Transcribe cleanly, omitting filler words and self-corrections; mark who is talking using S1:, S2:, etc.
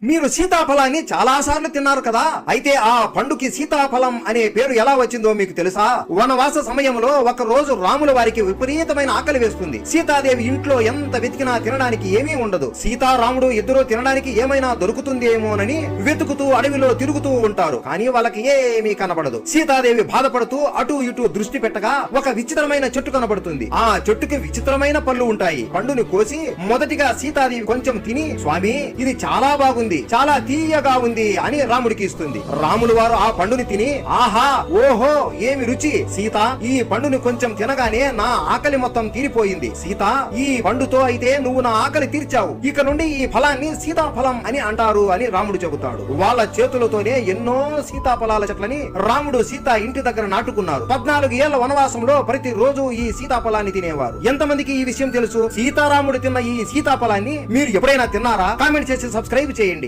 S1: మీరు సీతాఫలాన్ని చాలా సార్లు తిన్నారు కదా, అయితే ఆ పండుకి సీతాఫలం అనే పేరు ఎలా వచ్చిందో మీకు తెలుసా? వనవాస సమయంలో ఒక రోజు రాముల వారికి విపరీతమైన ఆకలి వేస్తుంది. సీతాదేవి ఇంట్లో ఎంత వెతికినా తినడానికి ఏమీ ఉండదు. సీతారాముడు ఇద్దరు తినడానికి ఏమైనా దొరుకుతుందేమోనని వెతుకుతూ అడవిలో తిరుగుతూ ఉంటారు. కానీ వాళ్ళకి ఏమీ కనబడదు. సీతాదేవి బాధపడుతూ అటు ఇటు దృష్టి పెట్టగా ఒక విచిత్రమైన చెట్టు కనబడుతుంది. ఆ చెట్టుకి విచిత్రమైన పళ్ళు ఉంటాయి. పండుని కోసి మొదటిగా సీతాదేవి కొంచెం తిని, స్వామి ఇది చాలా బాగుంది, చాలా తీయగా ఉంది అని రాముడికి ఇస్తుంది. రాములు వారు ఆ పండుని తిని, ఆహా ఓహో ఏమి రుచి, సీత ఈ పండుని కొంచెం తినగానే నా ఆకలి మొత్తం తీరిపోయింది. సీత ఈ పండుతో అయితే నువ్వు నా ఆకలి తీర్చావు, ఇక నుండి ఈ ఫలాన్ని సీతాఫలం అని అంటారు అని రాముడు చెబుతాడు. వాళ్ళ చేతులతోనే ఎన్నో సీతాఫలాల చెట్లని రాముడు సీత ఇంటి దగ్గర నాటుకున్నారు. 14 ఏళ్ల వనవాసంలో ప్రతి రోజు ఈ సీతాఫలాన్ని తినేవారు. ఎంతమందికి ఈ విషయం తెలుసు? సీతారాముడు తిన్న ఈ సీతాఫలాన్ని మీరు ఎప్పుడైనా తిన్నారా? కామెంట్ చేసి సబ్స్క్రైబ్ చేయండి.